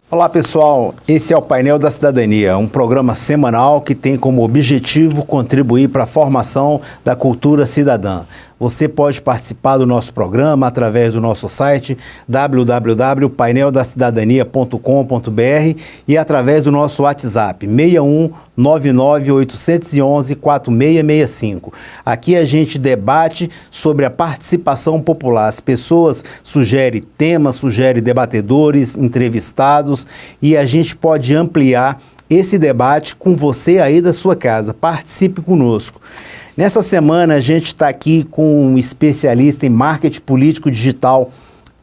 Olá pessoal, esse é o Painel da Cidadania, um programa semanal que tem como objetivo contribuir para a formação da cultura cidadã. Você pode participar do nosso programa através do nosso site www.paineldacidadania.com.br e através do nosso WhatsApp 61 99 811 4665. Aqui a gente debate sobre a participação popular. As pessoas sugerem temas, sugerem debatedores, entrevistados e a gente pode ampliar esse debate com você aí da sua casa. Participe conosco. Nessa semana a gente está aqui com um especialista em marketing político digital,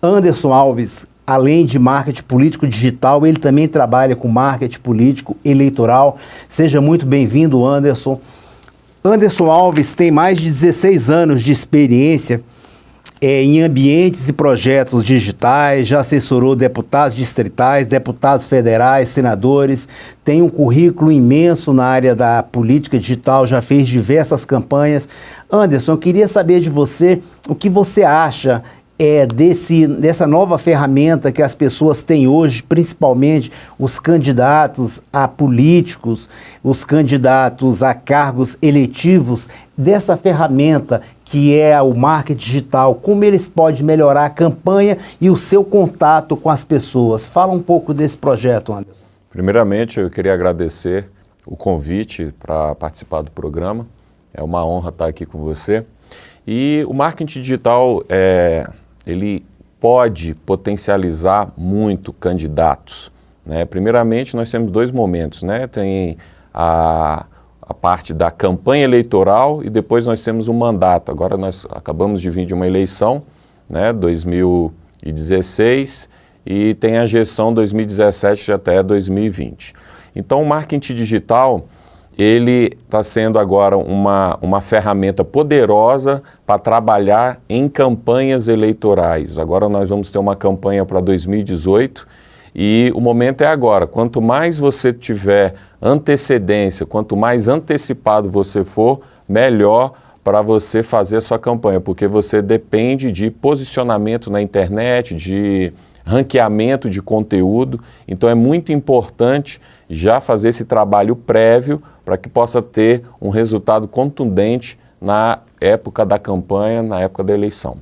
Anderson Alves. Além de marketing político digital, ele também trabalha com marketing político eleitoral. Seja muito bem-vindo, Anderson. Anderson Alves tem mais de 16 anos de experiência em ambientes e projetos digitais, já assessorou deputados distritais, deputados federais, senadores, tem um currículo imenso na área da política digital, já fez diversas campanhas. Anderson, eu queria saber de você o que você acha dessa nova ferramenta que as pessoas têm hoje, principalmente os candidatos a políticos, os candidatos a cargos eletivos, dessa ferramenta que é o marketing digital, como eles podem melhorar a campanha e o seu contato com as pessoas. Fala um pouco desse projeto, Anderson. Primeiramente, eu queria agradecer o convite para participar do programa. É uma honra estar aqui com você. E o marketing digital, ele pode potencializar muito candidatos, né? Primeiramente, nós temos dois momentos, né? Tem a parte da campanha eleitoral e depois nós temos o mandato. Agora nós acabamos de vir de uma eleição, né, 2016, e tem a gestão 2017 até 2020. Então o marketing digital, ele está sendo agora uma ferramenta poderosa para trabalhar em campanhas eleitorais. Agora nós vamos ter uma campanha para 2018 e o momento é agora. Quanto mais você tiver antecedência, quanto mais antecipado você for, melhor para você fazer a sua campanha, porque você depende de posicionamento na internet, de ranqueamento de conteúdo. Então é muito importante já fazer esse trabalho prévio para que possa ter um resultado contundente na época da campanha, na época da eleição.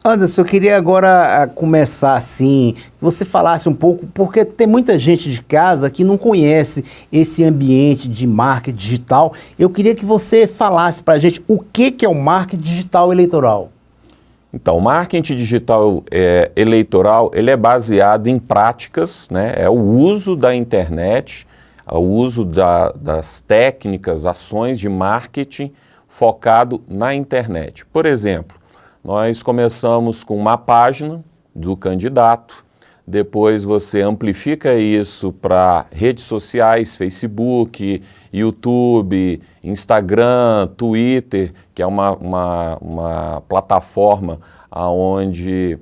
Anderson, eu queria agora começar assim, que você falasse um pouco, porque tem muita gente de casa que não conhece esse ambiente de marketing digital. Eu queria que você falasse para a gente o que é o marketing digital eleitoral. Então, o marketing digital eleitoral, ele é baseado em práticas, né? É o uso da internet, o uso das técnicas, ações de marketing focado na internet. Por exemplo, nós começamos com uma página do candidato, depois você amplifica isso para redes sociais, Facebook, YouTube, Instagram, Twitter, que é uma plataforma onde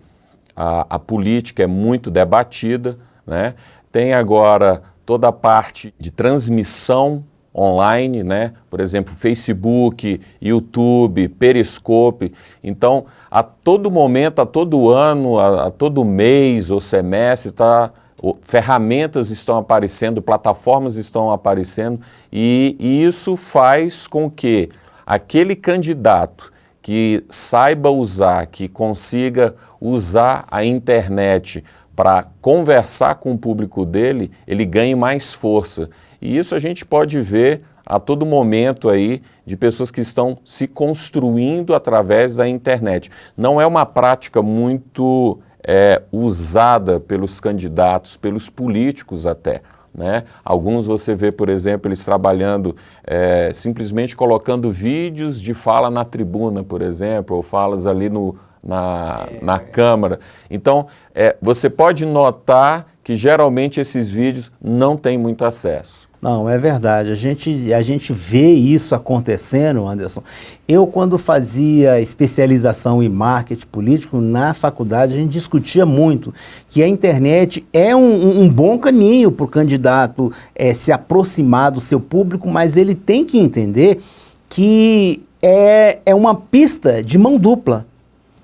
a política é muito debatida, né? Tem agora toda a parte de transmissão online, né? Por exemplo, Facebook, YouTube, Periscope. Então, a todo momento, a todo ano, a todo mês ou semestre, ferramentas estão aparecendo, plataformas estão aparecendo e isso faz com que aquele candidato que saiba usar, que consiga usar a internet para conversar com o público dele, ele ganhe mais força. E isso a gente pode ver a todo momento aí de pessoas que estão se construindo através da internet. Não é uma prática muito usada pelos candidatos, pelos políticos até, né? Alguns você vê, por exemplo, eles trabalhando simplesmente colocando vídeos de fala na tribuna, por exemplo, ou falas ali na Câmara. Então, você pode notar que geralmente esses vídeos não têm muito acesso. Não, é verdade. A gente vê isso acontecendo, Anderson. Eu, quando fazia especialização em marketing político na faculdade, a gente discutia muito que a internet é um bom caminho para o candidato se aproximar do seu público, mas ele tem que entender que é uma pista de mão dupla.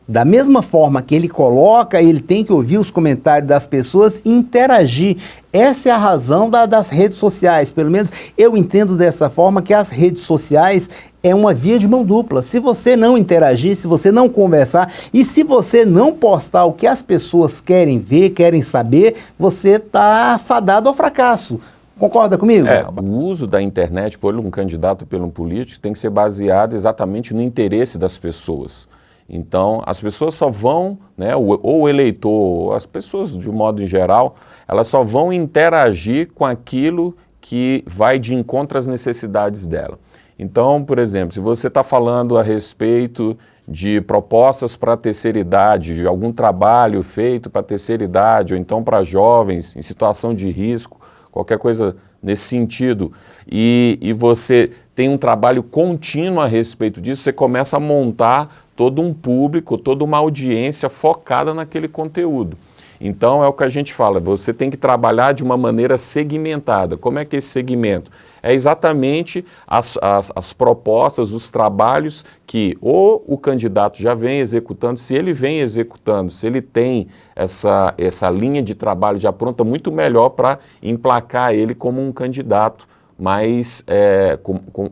Da mesma forma que ele coloca, ele tem que ouvir os comentários das pessoas e interagir. Essa é a razão das redes sociais. Pelo menos eu entendo dessa forma que as redes sociais é uma via de mão dupla. Se você não interagir, se você não conversar e se você não postar o que as pessoas querem ver, querem saber, você está fadado ao fracasso. Concorda comigo? O uso da internet por um candidato, por um político, tem que ser baseado exatamente no interesse das pessoas. Então, as pessoas só vão, né, ou o eleitor, ou as pessoas de um modo em geral, elas só vão interagir com aquilo que vai de encontro às necessidades dela. Então, por exemplo, se você está falando a respeito de propostas para a terceira idade, de algum trabalho feito para a terceira idade, ou então para jovens em situação de risco, qualquer coisa nesse sentido, e você tem um trabalho contínuo a respeito disso, você começa a montar todo um público, toda uma audiência focada naquele conteúdo. Então é o que a gente fala, você tem que trabalhar de uma maneira segmentada. Como é que é esse segmento? É exatamente as propostas, os trabalhos que ou o candidato já vem executando, se ele vem executando, se ele tem essa linha de trabalho já pronta, muito melhor para emplacar ele como um candidato, mas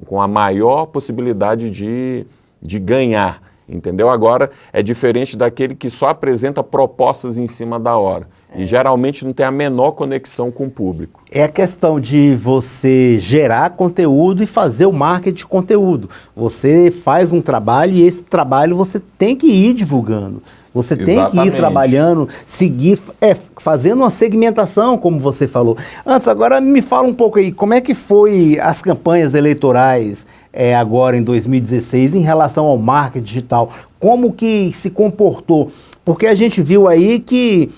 com a maior possibilidade de ganhar. Entendeu? Agora é diferente daquele que só apresenta propostas em cima da hora e geralmente não tem a menor conexão com o público. É a questão de você gerar conteúdo e fazer o marketing de conteúdo. Você faz um trabalho e esse trabalho você tem que ir divulgando. Você tem que ir trabalhando, seguir, fazendo uma segmentação, como você falou. Antes, agora me fala um pouco aí, como é que foi as campanhas eleitorais agora em 2016 em relação ao marketing digital? Como que se comportou? Porque a gente viu aí que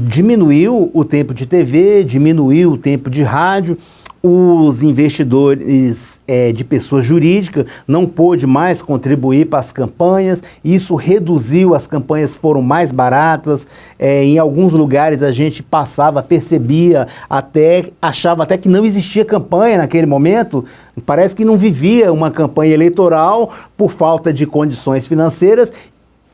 diminuiu o tempo de TV, diminuiu o tempo de rádio, os investidores de pessoa jurídica não pôde mais contribuir para as campanhas, isso reduziu, as campanhas foram mais baratas, em alguns lugares a gente passava, percebia, achava até que não existia campanha naquele momento, parece que não vivia uma campanha eleitoral por falta de condições financeiras.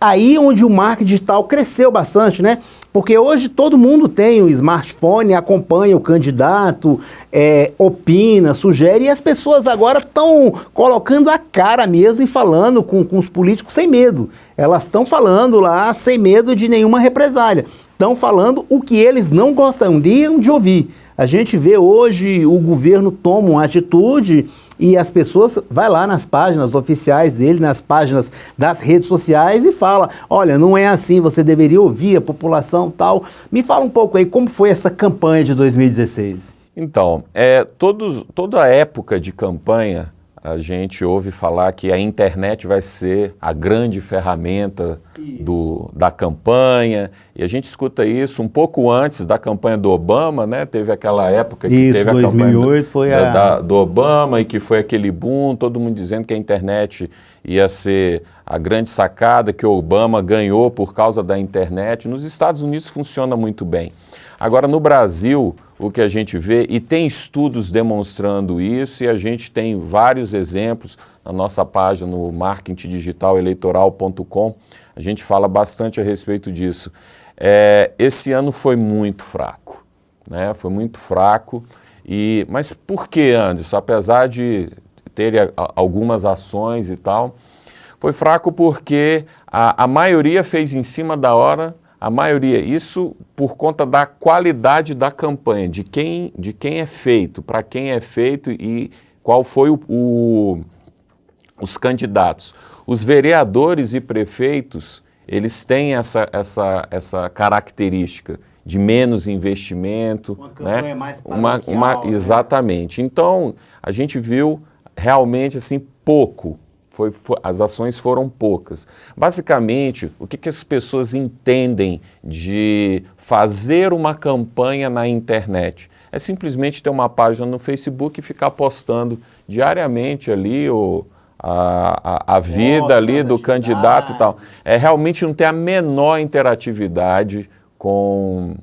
Aí onde o marketing digital cresceu bastante, né? Porque hoje todo mundo tem um smartphone, acompanha o candidato, opina, sugere, e as pessoas agora estão colocando a cara mesmo e falando com os políticos sem medo. Elas estão falando lá sem medo de nenhuma represália. Estão falando o que eles não gostariam de ouvir. A gente vê hoje o governo toma uma atitude e as pessoas vai lá nas páginas oficiais dele, nas páginas das redes sociais e fala, olha, não é assim, você deveria ouvir a população tal. Me fala um pouco aí, como foi essa campanha de 2016? Então, toda a época de campanha, a gente ouve falar que a internet vai ser a grande ferramenta da campanha, e a gente escuta isso um pouco antes da campanha do Obama, né? Teve aquela época que teve a 2008 campanha do Obama e que foi aquele boom, todo mundo dizendo que a internet ia ser a grande sacada, que o Obama ganhou por causa da internet. Nos Estados Unidos funciona muito bem. Agora, no Brasil, o que a gente vê, e tem estudos demonstrando isso, e a gente tem vários exemplos na nossa página, no marketingdigitaleleitoral.com, a gente fala bastante a respeito disso. Esse ano foi muito fraco, né? Foi muito fraco, mas por que, Anderson? Apesar de ter algumas ações e tal, foi fraco porque a maioria fez em cima da hora. A maioria, isso por conta da qualidade da campanha, de quem é feito, para quem é feito e qual foi os candidatos. Os vereadores e prefeitos, eles têm essa característica de menos investimento. Uma campanha mais paroquial, exatamente. Então, a gente viu realmente assim pouco as ações foram poucas. Basicamente, o que as pessoas entendem de fazer uma campanha na internet? É simplesmente ter uma página no Facebook e ficar postando diariamente ali a vida ali do candidato e tal. É realmente não ter a menor interatividade com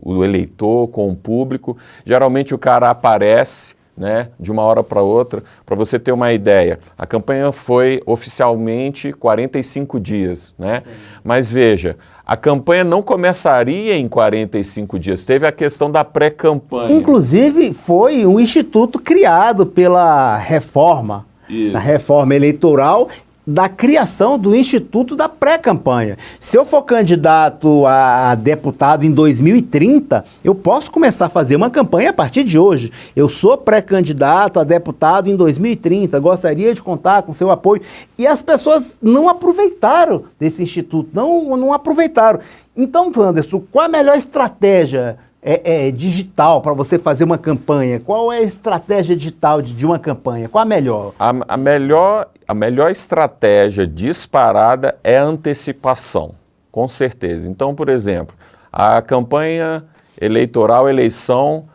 o eleitor, com o público. Geralmente o cara aparece, né, de uma hora para outra. Para você ter uma ideia, a campanha foi oficialmente 45 dias, né? Mas veja, a campanha não começaria em 45 dias, teve a questão da pré-campanha. Inclusive, foi um instituto criado pela reforma, da reforma eleitoral, da criação do Instituto da Pré-Campanha. Se eu for candidato a deputado em 2030, eu posso começar a fazer uma campanha a partir de hoje. Eu sou pré-candidato a deputado em 2030, gostaria de contar com seu apoio. E as pessoas não aproveitaram desse instituto, não aproveitaram. Então, Anderson, qual a melhor estratégia digital para você fazer uma campanha? Qual é a estratégia digital de uma campanha? Qual a melhor? A melhor estratégia disparada é a antecipação, com certeza. Então, por exemplo, a campanha eleitoral, eleição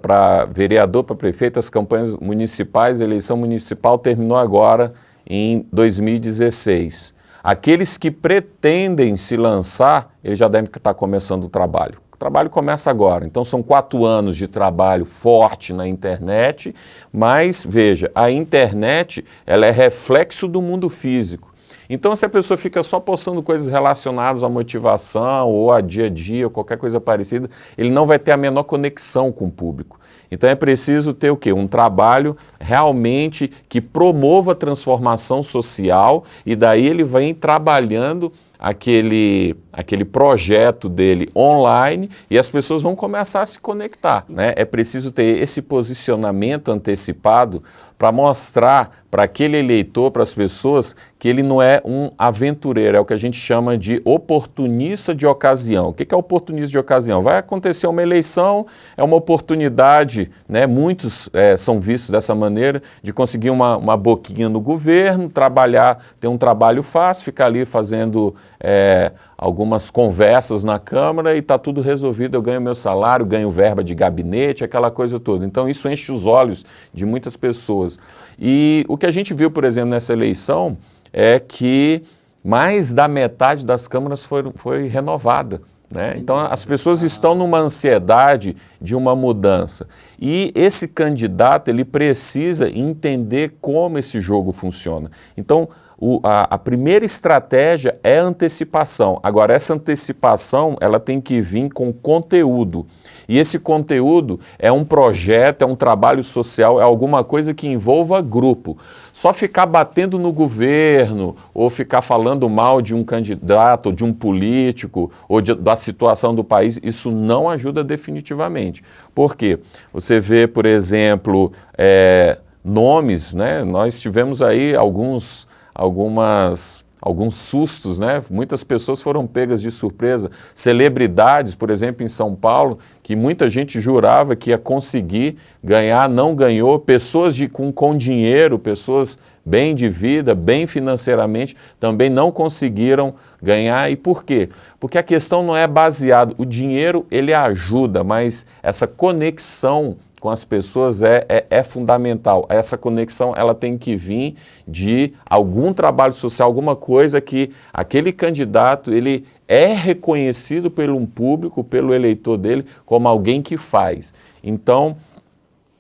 para vereador, para prefeito, as campanhas municipais, a eleição municipal terminou agora em 2016. Aqueles que pretendem se lançar, eles já devem estar começando o trabalho. O trabalho começa agora, então são 4 anos de trabalho forte na internet, mas veja, a internet ela é reflexo do mundo físico. Então se a pessoa fica só postando coisas relacionadas à motivação ou a dia a dia ou qualquer coisa parecida, ele não vai ter a menor conexão com o público. Então é preciso ter o quê? Um trabalho realmente que promova a transformação social e daí ele vem trabalhando aquele projeto dele online e as pessoas vão começar a se conectar, né? É preciso ter esse posicionamento antecipado para mostrar para aquele eleitor, para as pessoas, que ele não é um aventureiro, é o que a gente chama de oportunista de ocasião. O que é oportunista de ocasião? Vai acontecer uma eleição, é uma oportunidade, né? Muitos são vistos dessa maneira, de conseguir uma boquinha no governo, trabalhar, ter um trabalho fácil, ficar ali fazendo algumas conversas na Câmara e está tudo resolvido, eu ganho meu salário, ganho verba de gabinete, aquela coisa toda. Então isso enche os olhos de muitas pessoas. E o que a gente viu, por exemplo, nessa eleição é que mais da metade das câmaras foi renovada, né? Então as pessoas estão numa ansiedade de uma mudança. E esse candidato ele precisa entender como esse jogo funciona. Então a primeira estratégia é a antecipação. Agora, essa antecipação ela tem que vir com conteúdo. E esse conteúdo é um projeto, é um trabalho social, é alguma coisa que envolva grupo. Só ficar batendo no governo ou ficar falando mal de um candidato, ou de um político, ou da situação do país, isso não ajuda definitivamente. Por quê? Você vê, por exemplo, nomes, né? Nós tivemos aí alguns sustos, né? Muitas pessoas foram pegas de surpresa. Celebridades, por exemplo, em São Paulo, que muita gente jurava que ia conseguir ganhar, não ganhou. Pessoas com dinheiro, pessoas bem de vida, bem financeiramente, também não conseguiram ganhar. E por quê? Porque a questão não é baseada, o dinheiro ele ajuda, mas essa conexão com as pessoas é fundamental. Essa conexão ela tem que vir de algum trabalho social, alguma coisa que aquele candidato ele é reconhecido pelo público, pelo eleitor dele, como alguém que faz. Então,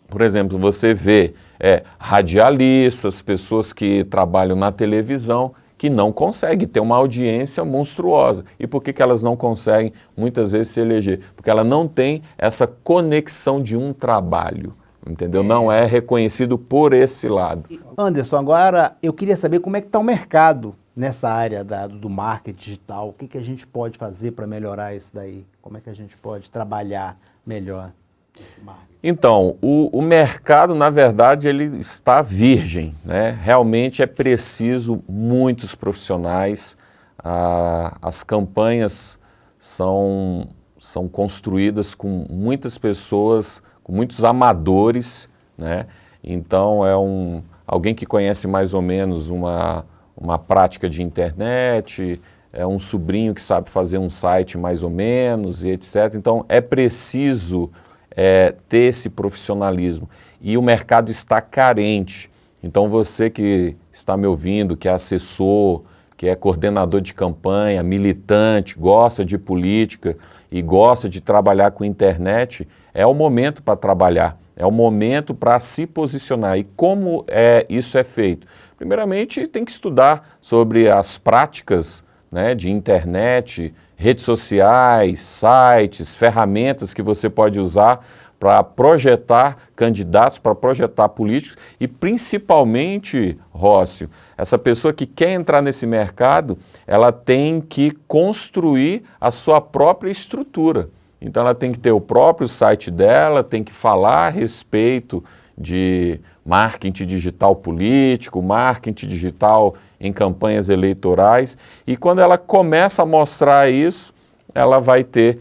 por exemplo, você vê radialistas, pessoas que trabalham na televisão, que não conseguem ter uma audiência monstruosa. E por que elas não conseguem, muitas vezes, se eleger? Porque ela não tem essa conexão de um trabalho, entendeu? Não é reconhecido por esse lado. Anderson, agora eu queria saber como é que está o mercado nessa área do marketing digital. O que a gente pode fazer para melhorar isso daí? Como é que a gente pode trabalhar melhor esse marketing? Então, o mercado, na verdade, ele está virgem, né? Realmente é preciso muitos profissionais, as campanhas são construídas com muitas pessoas, com muitos amadores, né? Então, alguém que conhece mais ou menos uma prática de internet, um sobrinho que sabe fazer um site mais ou menos e etc. Então é preciso ter esse profissionalismo e o mercado está carente. Então você que está me ouvindo, que é assessor, que é coordenador de campanha, militante, gosta de política e gosta de trabalhar com internet, é o momento para trabalhar, é o momento para se posicionar. E como isso é feito? Primeiramente, tem que estudar sobre as práticas, né, de internet, redes sociais, sites, ferramentas que você pode usar para projetar candidatos, para projetar políticos e principalmente, Rócio, essa pessoa que quer entrar nesse mercado, ela tem que construir a sua própria estrutura. Então ela tem que ter o próprio site dela, tem que falar a respeito de marketing digital político, marketing digital em campanhas eleitorais e quando ela começa a mostrar isso, ela vai ter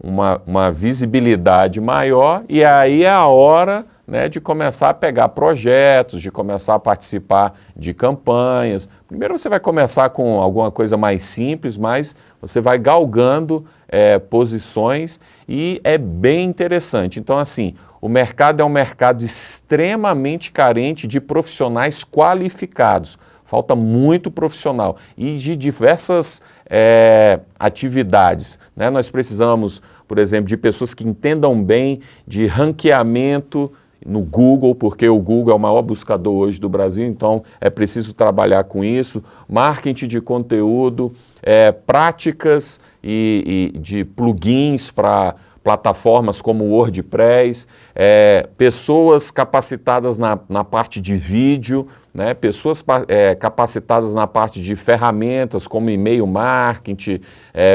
uma visibilidade maior e aí é a hora, né, de começar a pegar projetos, de começar a participar de campanhas. Primeiro você vai começar com alguma coisa mais simples, mas você vai galgando posições e é bem interessante. Então assim, o mercado é um mercado extremamente carente de profissionais qualificados. Falta muito profissional e de diversas atividades, né? Nós precisamos, por exemplo, de pessoas que entendam bem de ranqueamento no Google, porque o Google é o maior buscador hoje do Brasil, então é preciso trabalhar com isso, marketing de conteúdo, práticas e de plugins para plataformas como o WordPress, pessoas capacitadas na parte de vídeo, né? Pessoas capacitadas na parte de ferramentas como e-mail marketing,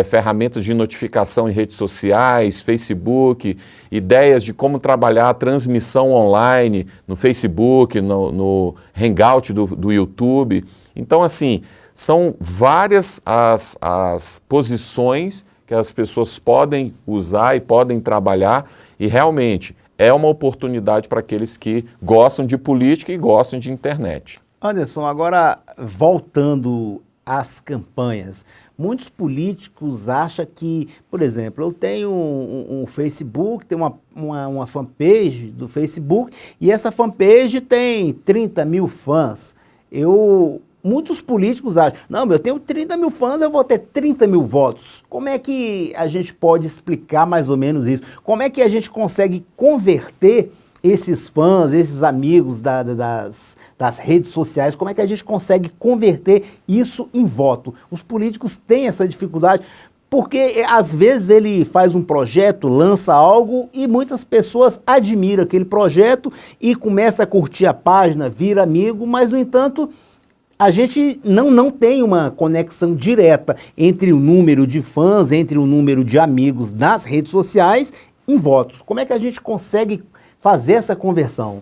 ferramentas de notificação em redes sociais, Facebook, ideias de como trabalhar a transmissão online no Facebook, no Hangout do YouTube. Então, assim, são várias as posições que as pessoas podem usar e podem trabalhar e realmente é uma oportunidade para aqueles que gostam de política e gostam de internet. Anderson, agora voltando às campanhas, muitos políticos acham que, por exemplo, eu tenho um Facebook, tenho uma fanpage do Facebook e essa fanpage tem 30 mil fãs. Muitos políticos acham, não, eu tenho 30 mil fãs, eu vou ter 30 mil votos. Como é que a gente pode explicar mais ou menos isso? Como é que a gente consegue converter esses fãs, esses amigos das redes sociais, como é que a gente consegue converter isso em voto? Os políticos têm essa dificuldade, porque às vezes ele faz um projeto, lança algo e muitas pessoas admiram aquele projeto e começa a curtir a página, vira amigo, mas no entanto a gente não tem uma conexão direta entre o número de fãs, entre o número de amigos nas redes sociais em votos. Como é que a gente consegue fazer essa conversão?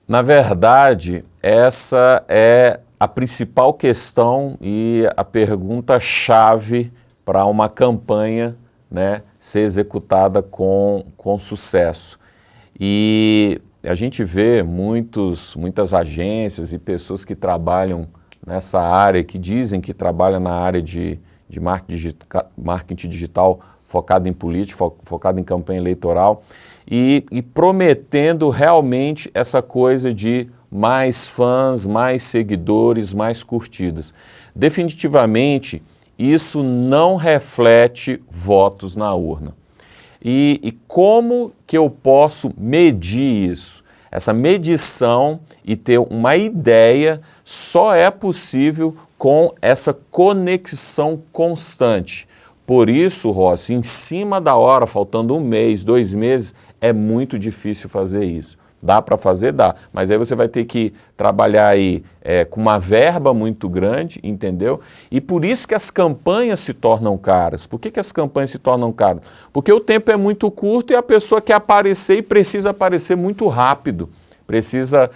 Na verdade, essa é a principal questão e a pergunta-chave para uma campanha, né, ser executada com sucesso. E a gente vê muitas agências e pessoas que trabalham nessa área, que dizem que trabalham na área de marketing digital focado em política, focado em campanha eleitoral e prometendo realmente essa coisa de mais fãs, mais seguidores, mais curtidas. Definitivamente, isso não reflete votos na urna. E como que eu posso medir isso? Essa medição e ter uma ideia só é possível com essa conexão constante. Por isso, Rossi, em cima da hora, faltando 1 mês, 2 meses, é muito difícil fazer isso. Dá para fazer? Dá. Mas aí você vai ter que trabalhar aí com uma verba muito grande, entendeu? E por isso que as campanhas se tornam caras. Por que as campanhas se tornam caras? Porque o tempo é muito curto e a pessoa quer aparecer e precisa aparecer muito rápido. Precisa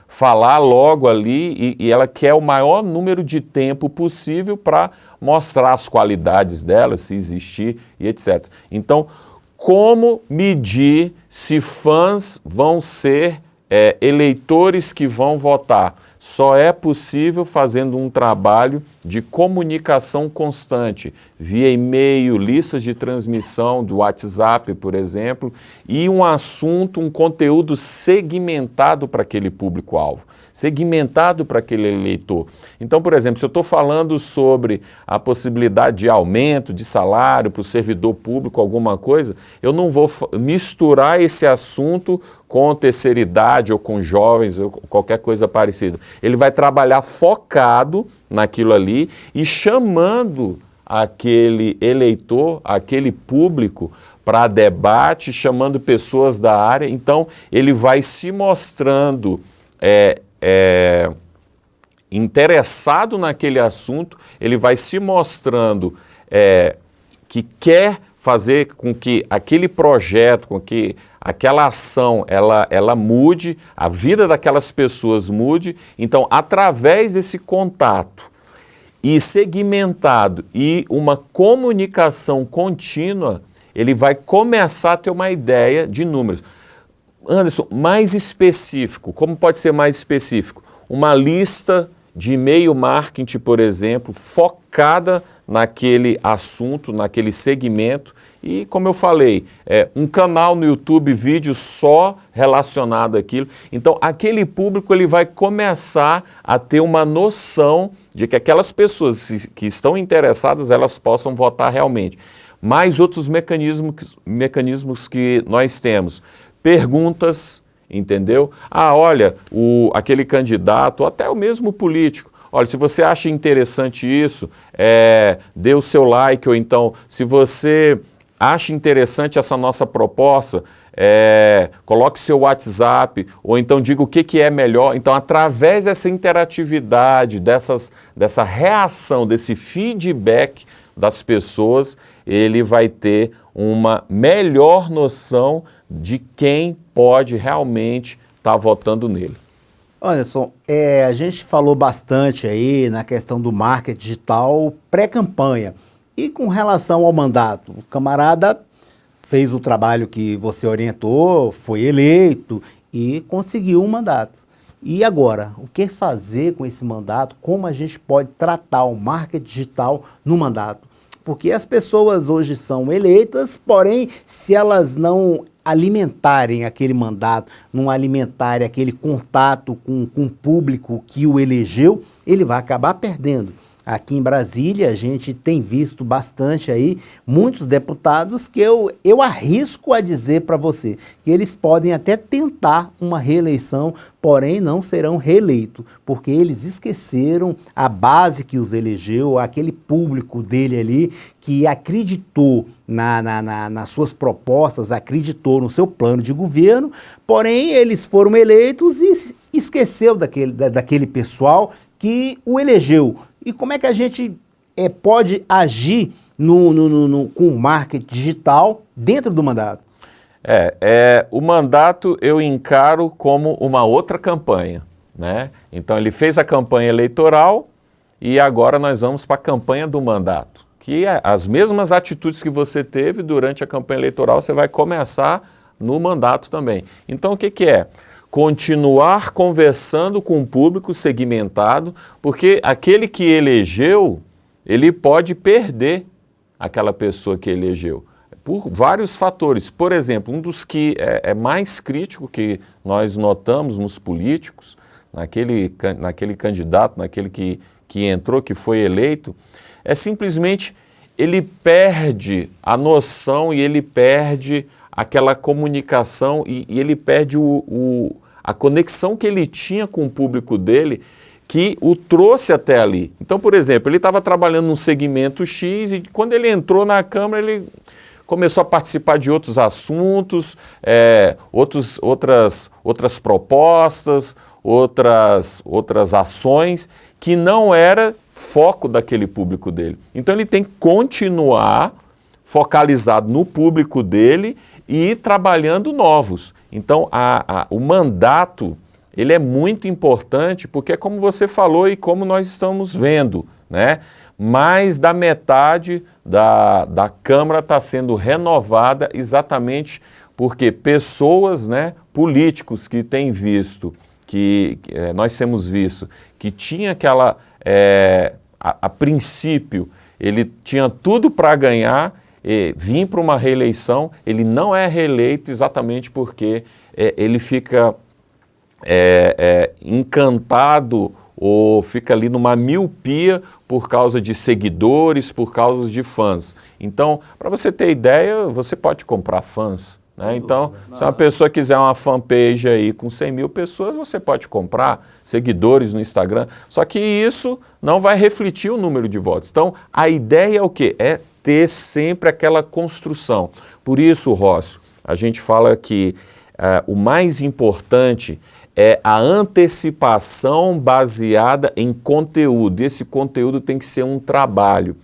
falar logo ali e ela quer o maior número de tempo possível para mostrar as qualidades dela, se existir e etc. Então, como medir se fãs vão ser eleitores que vão votar. Só é possível fazendo um trabalho de comunicação constante, via e-mail, listas de transmissão do WhatsApp, por exemplo, e um assunto, um conteúdo segmentado para aquele público-alvo, segmentado para aquele eleitor. Então, por exemplo, se eu estou falando sobre a possibilidade de aumento de salário para o servidor público, alguma coisa, eu não vou misturar esse assunto com terceira idade ou com jovens ou qualquer coisa parecida. Ele vai trabalhar focado naquilo ali e chamando aquele eleitor, aquele público para debate, chamando pessoas da área. Então, ele vai se mostrando interessado naquele assunto, ele vai se mostrando que quer fazer com que aquele projeto, com que aquela ação, ela mude, a vida daquelas pessoas mude. Então, através desse contato e segmentado e uma comunicação contínua, ele vai começar a ter uma ideia de números. Anderson, mais específico, como pode ser mais específico? Uma lista de e-mail marketing, por exemplo, focada naquele assunto, naquele segmento. E, como eu falei, um canal no YouTube, vídeo só relacionado àquilo. Então, aquele público ele vai começar a ter uma noção de que aquelas pessoas que estão interessadas, elas possam votar realmente. Mais outros mecanismos que nós temos. Perguntas, entendeu? Olha, aquele candidato, ou até o mesmo político, olha, se você acha interessante isso, dê o seu like, ou então, se você acha interessante essa nossa proposta, coloque seu WhatsApp, ou então diga o que é melhor. Então, através dessa interatividade, dessa reação, desse feedback das pessoas, ele vai ter uma melhor noção de quem pode realmente estar votando nele. Anderson, a gente falou bastante aí na questão do marketing digital pré-campanha. E com relação ao mandato, o camarada fez o trabalho que você orientou, foi eleito e conseguiu um mandato. E agora, o que fazer com esse mandato? Como a gente pode tratar o marketing digital no mandato? Porque as pessoas hoje são eleitas, porém, se elas não alimentarem aquele mandato, não alimentarem aquele contato com o público que o elegeu, ele vai acabar perdendo. Aqui em Brasília, a gente tem visto bastante aí muitos deputados que eu arrisco a dizer para você que eles podem até tentar uma reeleição, porém não serão reeleitos, porque eles esqueceram a base que os elegeu, aquele público dele ali que acreditou nas suas propostas, acreditou no seu plano de governo, porém eles foram eleitos e esqueceu daquele pessoal que o elegeu. E como é que a gente pode agir com o marketing digital dentro do mandato? O mandato eu encaro como uma outra campanha, né? Então ele fez a campanha eleitoral e agora nós vamos para a campanha do mandato. Que as mesmas atitudes que você teve durante a campanha eleitoral, você vai começar no mandato também. Então o que é? Continuar conversando com o público segmentado, porque aquele que elegeu, ele pode perder aquela pessoa que elegeu, por vários fatores. Por exemplo, um dos que é mais crítico que nós notamos nos políticos, naquele candidato, naquele que entrou, que foi eleito, é simplesmente ele perde a noção e ele perde aquela comunicação e ele perde a conexão que ele tinha com o público dele, que o trouxe até ali. Então, por exemplo, ele estava trabalhando num segmento X e quando ele entrou na Câmara, ele começou a participar de outros assuntos, outras propostas, outras ações que não era foco daquele público dele. Então, ele tem que continuar focalizado no público dele e ir trabalhando novos. Então, o mandato, ele é muito importante, porque é como você falou e como nós estamos vendo, né? Mais da metade da Câmara está sendo renovada exatamente porque pessoas, né, políticos que têm visto, nós temos visto, que tinha aquela, a princípio, ele tinha tudo para ganhar, vir para uma reeleição, ele não é reeleito exatamente porque ele fica encantado ou fica ali numa miopia por causa de seguidores, por causa de fãs. Então, para você ter ideia, você pode comprar fãs, né? Então, se uma pessoa quiser uma fanpage aí com 100 mil pessoas, você pode comprar seguidores no Instagram, só que isso não vai refletir o número de votos. Então, a ideia é o quê? É ter sempre aquela construção. Por isso, Rócio, a gente fala que o mais importante é a antecipação baseada em conteúdo. Esse conteúdo tem que ser um trabalho.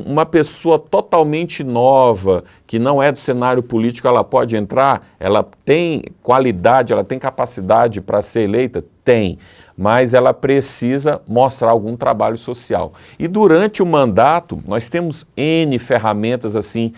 Uma pessoa totalmente nova, que não é do cenário político, ela pode entrar? Ela tem qualidade, ela tem capacidade para ser eleita? Tem, mas ela precisa mostrar algum trabalho social. E durante o mandato, nós temos N ferramentas assim,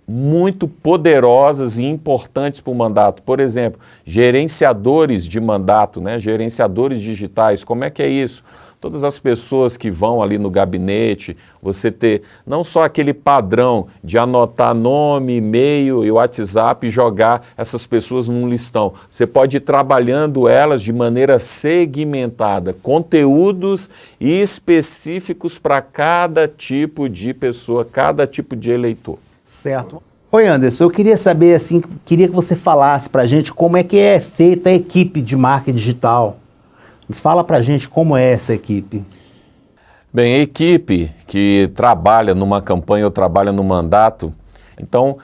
muito poderosas e importantes para o mandato. Por exemplo, gerenciadores de mandato, né? Gerenciadores digitais. Como é que é isso? Todas as pessoas que vão ali no gabinete, você ter não só aquele padrão de anotar nome, e-mail e WhatsApp e jogar essas pessoas num listão. Você pode ir trabalhando elas de maneira segmentada, conteúdos específicos para cada tipo de pessoa, cada tipo de eleitor. Certo. Oi, Anderson, eu queria saber, assim, queria que você falasse para a gente como é que é feita a equipe de marketing digital. Fala para a gente como é essa equipe. Bem, a equipe que trabalha numa campanha ou trabalha no mandato, então,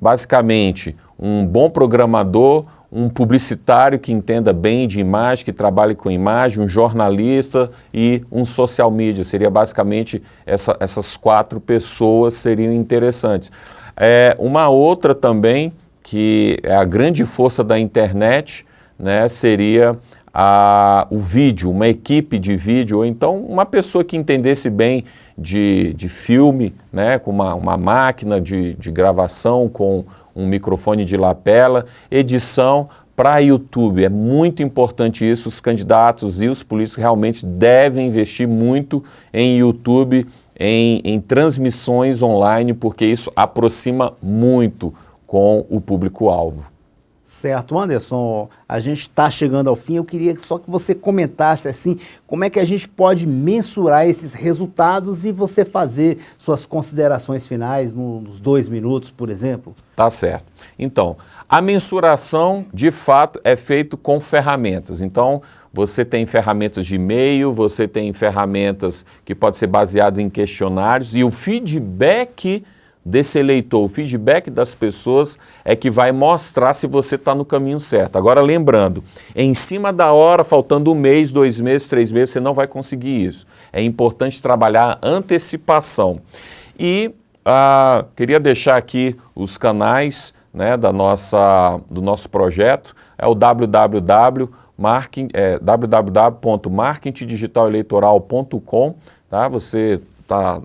basicamente um bom programador, um publicitário que entenda bem de imagem, que trabalhe com imagem, um jornalista e um social media. Seria basicamente essas 4 pessoas seriam interessantes. Uma outra também, que é a grande força da internet, né, seria o vídeo, uma equipe de vídeo, ou então uma pessoa que entendesse bem de filme, né, com uma máquina de gravação, com um microfone de lapela, edição para YouTube. É muito importante isso, os candidatos e os políticos realmente devem investir muito em YouTube, em transmissões online, porque isso aproxima muito com o público-alvo. Certo, Anderson, a gente está chegando ao fim, eu queria só que você comentasse assim, como é que a gente pode mensurar esses resultados e você fazer suas considerações finais nos 2 minutos, por exemplo? Tá certo. Então, a mensuração, de fato, é feita com ferramentas. Então, você tem ferramentas de e-mail, você tem ferramentas que podem ser baseadas em questionários e o feedback desse eleitor, o feedback das pessoas é que vai mostrar se você está no caminho certo. Agora, lembrando, em cima da hora, faltando 1 mês, 2 meses, 3 meses, você não vai conseguir isso. É importante trabalhar a antecipação. E queria deixar aqui os canais, né, do nosso projeto, é o www.marketingdigitaleleitoral.com, tá?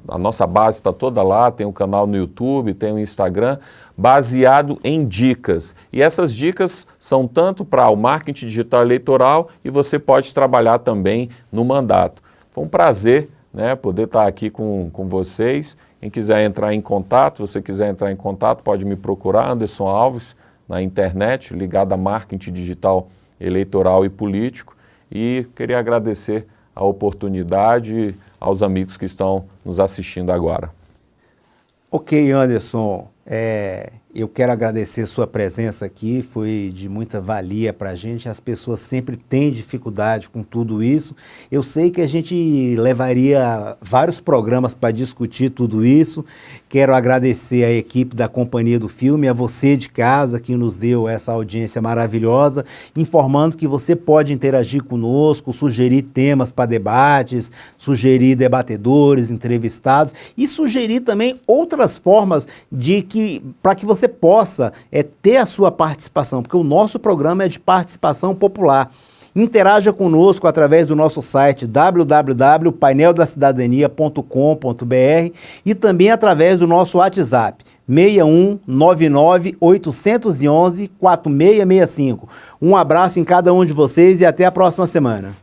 A nossa base está toda lá, tem um canal no YouTube, tem um Instagram, baseado em dicas. E essas dicas são tanto para o marketing digital eleitoral e você pode trabalhar também no mandato. Foi um prazer, né, poder estar aqui com vocês. Quem quiser entrar em contato, se você quiser entrar em contato, pode me procurar, Anderson Alves, na internet, ligado a marketing digital eleitoral e político. E queria agradecer a oportunidade aos amigos que estão nos assistindo agora. Ok, Anderson, eu quero agradecer sua presença aqui, foi de muita valia para a gente, as pessoas sempre têm dificuldade com tudo isso. Eu sei que a gente levaria vários programas para discutir tudo isso. Quero agradecer à equipe da Companhia do Filme, a você de casa que nos deu essa audiência maravilhosa, informando que você pode interagir conosco, sugerir temas para debates, sugerir debatedores, entrevistados e sugerir também outras formas para que você possa ter a sua participação, porque o nosso programa é de participação popular. Interaja conosco através do nosso site www.paineldacidadania.com.br e também através do nosso WhatsApp 6199-811-4665. Um abraço em cada um de vocês e até a próxima semana.